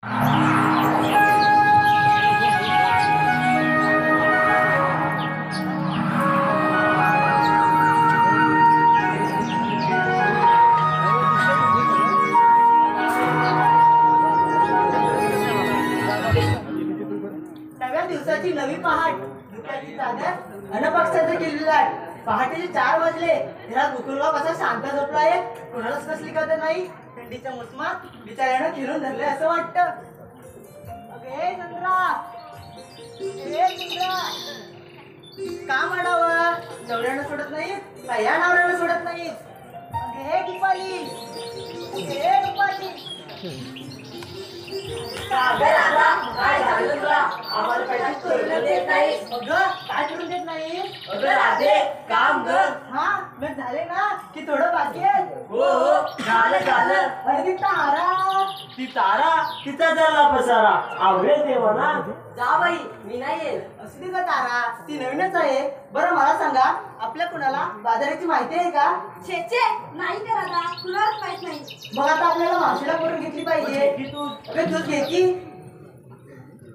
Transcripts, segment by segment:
नव्या दिवसाची नवी पहाट, धुक्याची चादर, अनपक्षाचं किल्लाट. पहाटेचे 4 वाजले. घरात बुकुलगाव कसा शांत झोपलाय, कोणालाच कसली कदर नाही. थंडीच्या मोसमात बिचाऱ्यानं फिरून धरले असं वाटतं. अगे चंद्रा, का म्हणावं, नवऱ्यानं सोडत नाही का या नवऱ्यानं सोडत नाही. अगे दीपाली, अगे दीपाली, काय झालं तुला? आम्हाला पैसे करून देत नाही. अगं काय करून देत नाही. अगं राधे, काम कर. हा मग झाले ना की थोडं बाकी आहे. हो झालं. अरे ती तारा, ती तारा तिचा झाला पसारा. आवडेल तेव्हा ना. जा बाई, मी नाही येत. असली का तारा, ती नवीनच आहे. बरं मला सांगा, आपल्या कुणाला बाजाराची माहिती आहे का. छे नाही करायला कुणालाच माहित नाही. मग आता आपल्याला मावशीला करून घेतली पाहिजे. तू अगं तूच घे की.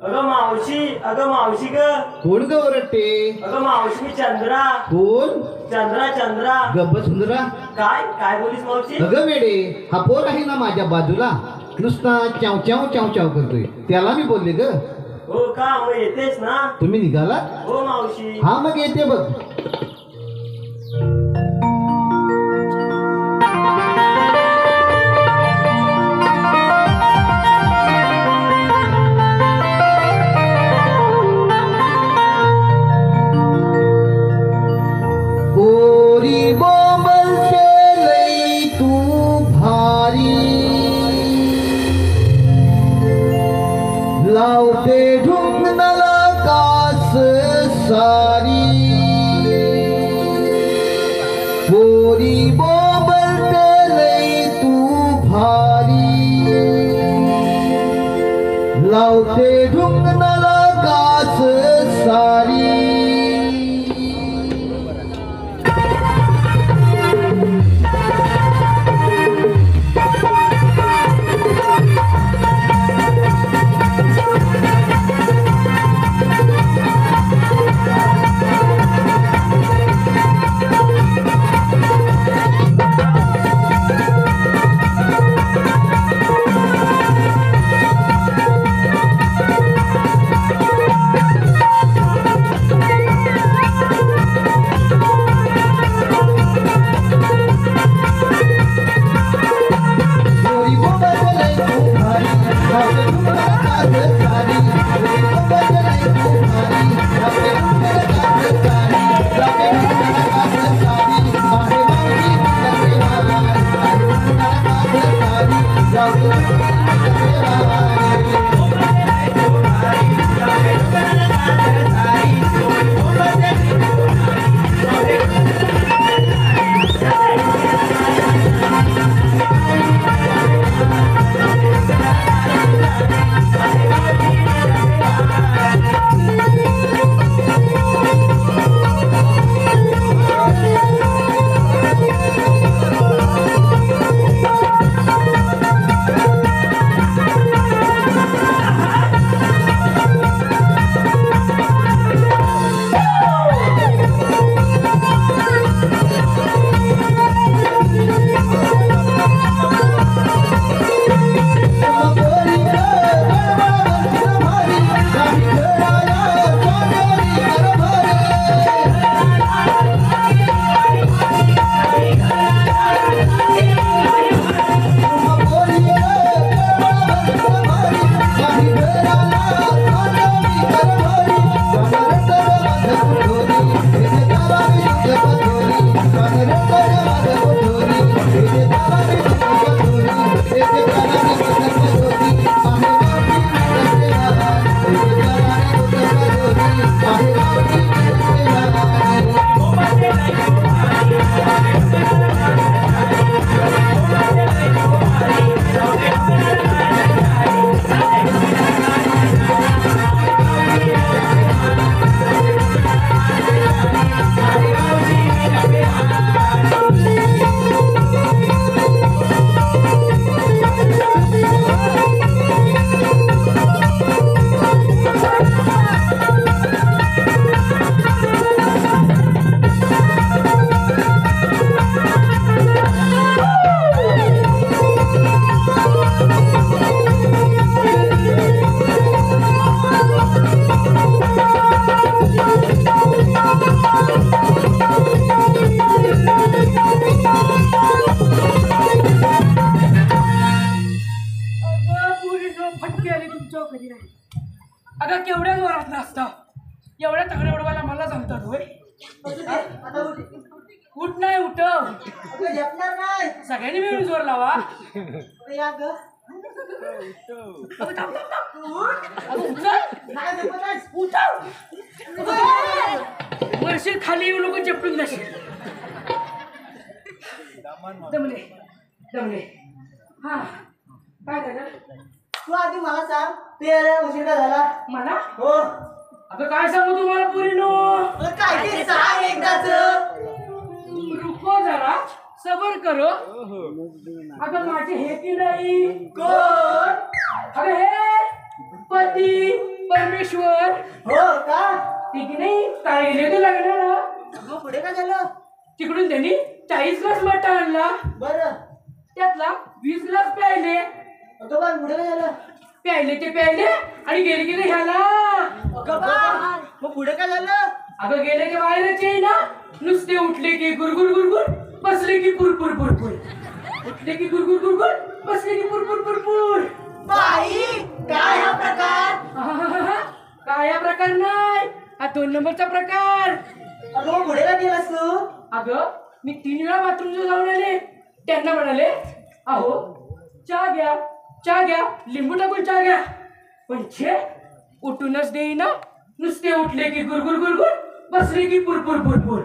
अगं मावशी ग. कोण ग ओरडते? अगं मावशी, मी चंद्रा. कोण? चंद्रा. गब्ब सुंदरा. काय बोलीस मावशी? अगं वेडे, हा पोर आहे ना माझ्या बाजूला, नुसता चाव चाव चाव चाव करतोय, त्याला मी बोलले ग. हो का, मग येतेस ना. तुम्ही निघाला? हो मावशी. हा मग येते बघ. पोरी बोंबलते लई तू भारी, लावते ढुंगणाला कास सारी. पोरी बोंबलते लई तू भारी, लावते ढुंगणाला कास सारी. Bye. उठाव कधी नाही. अगं केवढ्या जोरात नाचता एवढ्या तगड्या उडवायला मला जमतात होय. असू दे, आता उठ. उठ नाही उठव अगं झेपणार नाही. सगळ्यांनी मिळून जोर लावा. अरे या ग. अगं थांब थांब थांब. अगं उचल नाही झेपत नाही. उठव. मरशील खाली येऊ नको चपटून जाशील. दमले दमले. हा काय झालं तू आधी मला सांग ते यायला उशीर का झाला. मला हो. अगं काय सांगू तुम्हाला पोरीनो. अगं काय ते सांग एकदाच. रुको जरा सबर करो. अगं माझे हे की नाही कोण. अगं हे पती परमेश्वर हो का. ती की नाही काय गेले ते लागणार. मग पुढे काय झालं. तिकडून त्यांनी 40 ग्लास मट्टा आणला. बरं. त्यातला 20 ग्लास प्यायले. अगं पण पुढे काय झालं. प्यायले ते प्यायले आणि गेले गेले ह्याला. अगं बा. मग पुढे काय झालं. अगं गेले की बाहेरच येई ना. नुसते उठले की गुरगुर गुरगुर बसले की पुरपुर पुरपुर. उठले की गुरगुर गुरगुर बसले की पुरपुर पुरपुर. बाई काय हा प्रकार. काय हा प्रकार नाही हा 2 नंबरचा प्रकार. अगं मग पुढे काय केलंस तू. अगं मी 3 वेळा बाथरूमला जाऊन आले. त्यांना म्हणाले अहो चहा घ्या चहा घ्या लिंबू टाकून चहा घ्या. पण छे उठूनच देईना. नुसते उठले की गुरगुर गुरगुर बसले की पुरपुर पुरपुर.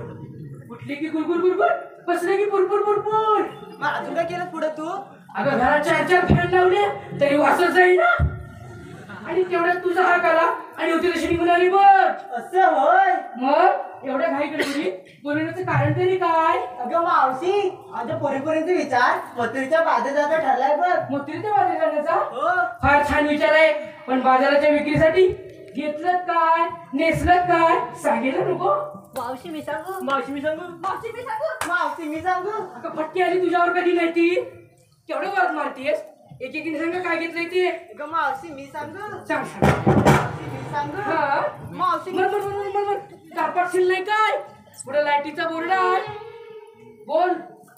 उठले की गुरगुर गुरगुर बसले की पुरपुर पुरपुर. मग अजून काय केलं पुढे तू. अगं घरात 4 फॅन लावले तरी वासच जाईना. आणि तेवढ्यात तुझा हाक आला आणि होती तशी निघून आली बघ. असं होय. मग एवढ्या घाईकडे तुझी बोलण्याचं कारण तरी काय. अगं मावशी आमच्या पोरीपोरींचे विचार मथुरीच्या बाधे जाता ठरलाय बघ. मग तरी ते बाजार करण्याचा हो. फार छान विचार आहे. पण बाजाराच्या विक्रीसाठी घेतलं काय नेसलं काय सांगेल नको. मावशी मी सांगू. मावशी मी सांगू. मावशी मी सांगू. मावशी मी सांगू. अगं फटकी आली तुझ्यावर कधी नाही ती. केवढं वरात मारतीयस. एकेकीने सांग काय घेतलंय ते. अगं मावशी मी सांगू. सांग सांग. मावशी मी सांगू. हा मावशी मर मर मर मर मर कारपाटशील नाही काय. पुढे लाईटीचा बोर्ड आहे बोल.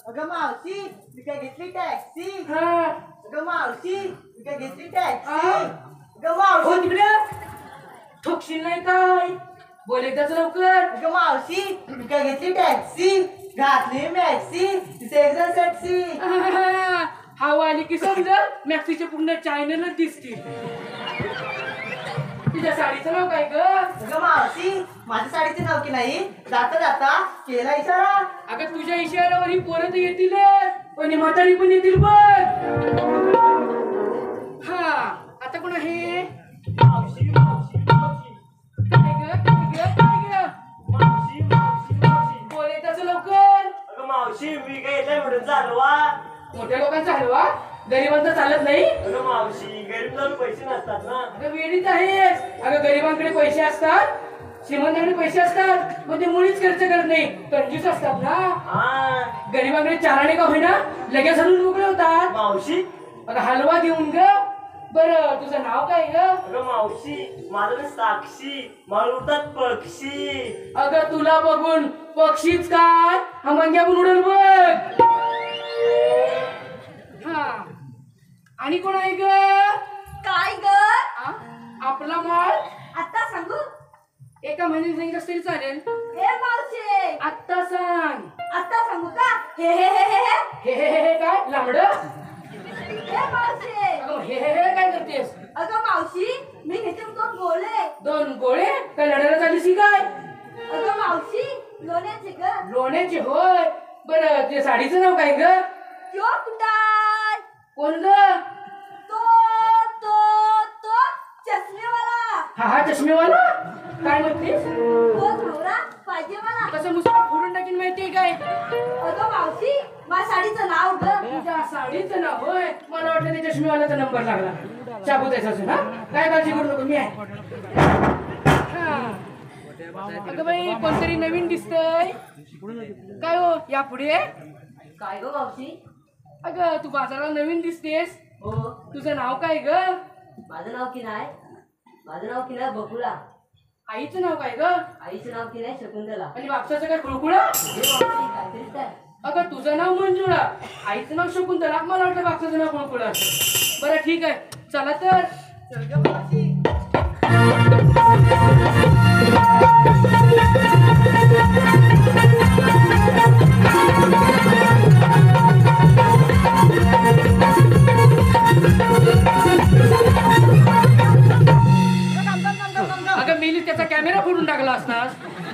अगं मावशी मी काय घेतली टॅक्सी. हा अगं मावशी मी काय घेतली टॅक्सी. आ? अगं हो मावशी. तिकडे ठोकशील नाही काय. बोल एकदाच लवकर. अगं मावशी मी काय घेतली टॅक्सी. घातली मॅक्सी तिथे एकदम सेक्सी. हवा आली की समजा मॅक्सीचे पूर्ण चॅनलच दिसतील. तुझ्या साडीचं नाव काय ग. अगं मावशी माझ्या साडीचे नाव की नाही जाता जाता केला इशारा. अगं तुझ्या इशाऱ्यावर ही पोरं तर येतील पण म्हातारी पण येतील बघ. हा आता कोण आहे. मावशी मावशी मावशी. काय ग काय ग काय ग. मावशी मावशी मावशी. बोल त्याचं लवकर. अगं मावशी मी काय येतोय म्हणून चालवा. मोठ्या लोकांचा हलवा गरिबांचा चालत नाही. अगं मावशी गरीब जाऊन पैसे नसतात ना. अगं वेळीच आहेस. अगं गरिबांकडे पैसे असतात श्रीमंतांकडे पैसे असतात पण ते मुळीच खर्च करत नाही. कंजूस असतात ना. हा गरिबांकडे चाराने का होईना लगेच हलून मोकळे होतात. मावशी. अगं हलवा देऊन ग. बरं तुझं नाव काय ग. अगं मावशी माझं नाव साक्षी. मला उडतात पक्षी. अगं तुला बघून पक्षीच काय हा मंग्या पण उडल बघ. हा आणि कोण आहे ग. काय ग. आ? आपला माळ आता सांगू. एका महिन्यात सांगितलं तरी चालेल. हे मावशी आत्ता सांग. आता सांगू का. हे हे हे हे हे. हे हे हे काय लांबड. हे मावशी. अगं हे हे हे काय करतेस. अगं मावशी मी घेते 2 गोळे. 2 गोळे काय लढायला चालीस काय. अगं मावशी लोण्याचे ग. लोण्याचे होय. बरं ते साडीचं नाव काय ग. त्यो कुठाय. कोण ग. तो तो तो चष्मेवाला. हा हा चष्मेवाला. काय म्हणतेस. तो नवरा पाहिजे मला. कसं मुसळ फोडून टाकीन माहितीये काय. अगं मावशी माझ्या साडीचं नाव ग. तुझ्या साडीचं नाव होय. मला वाटलं त्या चष्मेवाल्याचा नंबर लागला. शाबू द्यायचा असेल हा. काय काळजी करू नको मी आहे. हा. अगं बाई कोणतरी नवीन दिसतंय. काय हो या पुढे. काय ग मावशी. अगं तू बाजाराला नवीन दिसतेस. हो तुझं नाव काय ग. माझं नाव की नाही. माझं नाव की नाही बकुळा. आईचं नाव काय ग. आईचं नाव की नाही शकुंतला. आणि बापसाचं काय कुळकुळा. हे मावशी काहीतरीच काय. अगं तुझं नाव मंजुळा आईचं नाव शकुंतला. मला वाटलं बापसाचं नाव कुळकुळा. बरं ठीक आहे चला तर चल ग मावशी. अगं मेली त्याचा कॅमेरा फोडून टाकला असतास.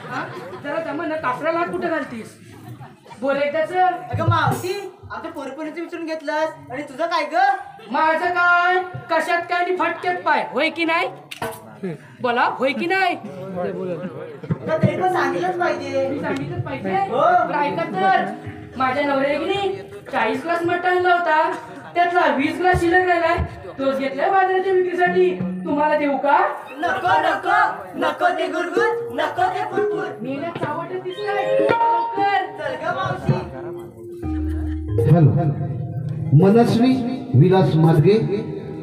हा? जरा जमा कापडाला हात कुठे घालतीस? बोल एकदाच. अगं मावशी आमच्या पोरपोरीचं विचारून घेतलंस आणि तुझं काय ग? माझं काय कशात काय आणि फटक्यात पाय होय की नाही? बोला होय की नाही? तर तरी पण सांगितलंच पाहिजे. मी सांगितलंच पाहिजे. हो. बरं ऐका तर माझ्या नवऱ्याने की नाही 40 ग्लास मटण आणला होता, त्यातला 20 ग्लास शिल्लक राहिलाय, तोच घेतलाय बाजाराच्या विक्रीसाठी. तुम्हाला देऊ का? नको नको नको ते गुरगुर नको ते फुरफुर. मेल्या चावटच दिसलाय. लवकर चल ग मावशी. हॅलो. मनस्वी विलास मार्गे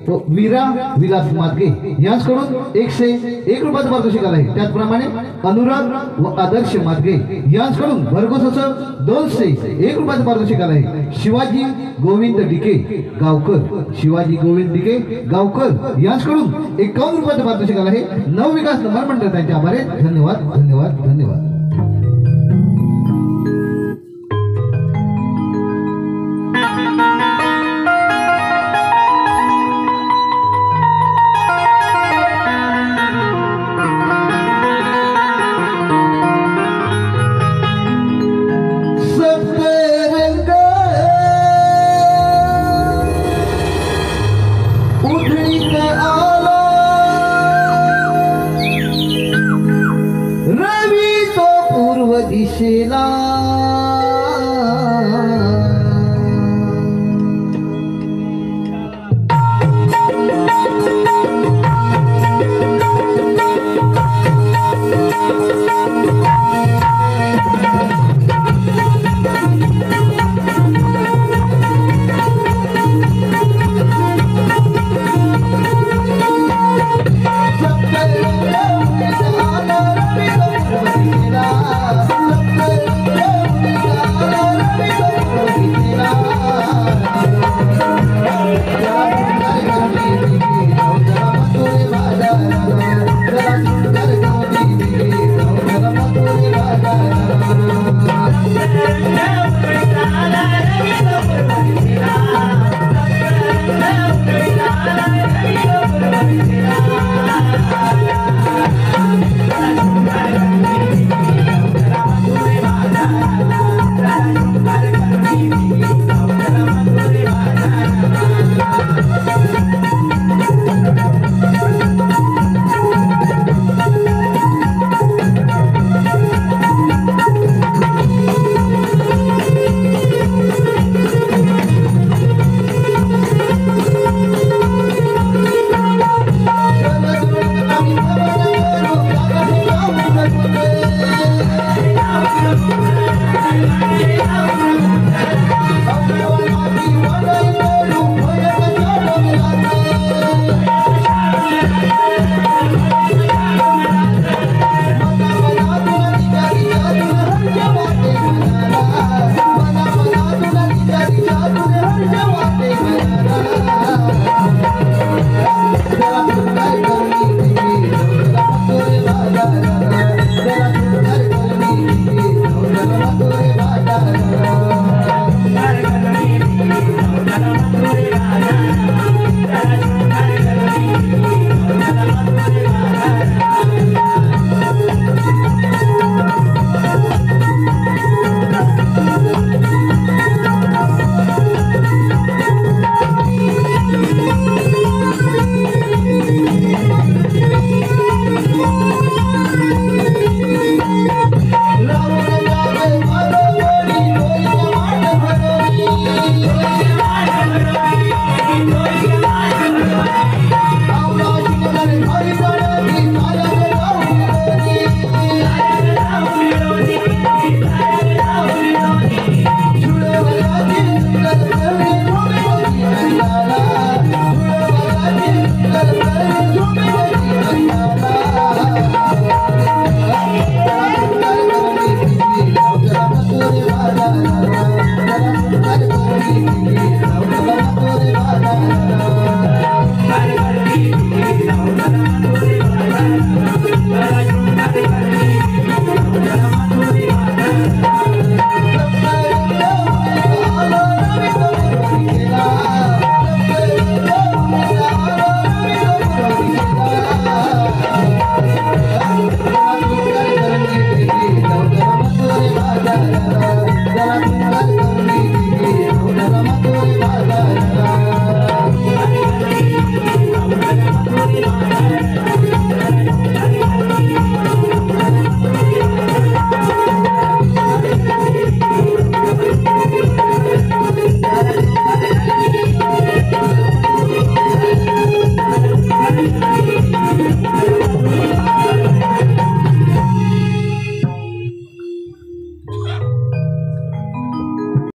व वीरा विलास मार्गे यांच्याकडून 101 रुपयाचं पारितोषिक आलं आहे. त्याचप्रमाणे अनुराग व आदर्श मार्गे यांच्याकडून भरघोस असं 201 रुपयाचं पारितोषिक आलं आहे. शिवाजी गोविंद डिके गावकर, शिवाजी गोविंद डिके गावकर यांच्याकडून 51 रुपयाचं पारितोषिक आलं आहे. नवविकास नंबर मंडळ त्यांचे आभार आहे. धन्यवाद धन्यवाद धन्यवाद. दिशेला रे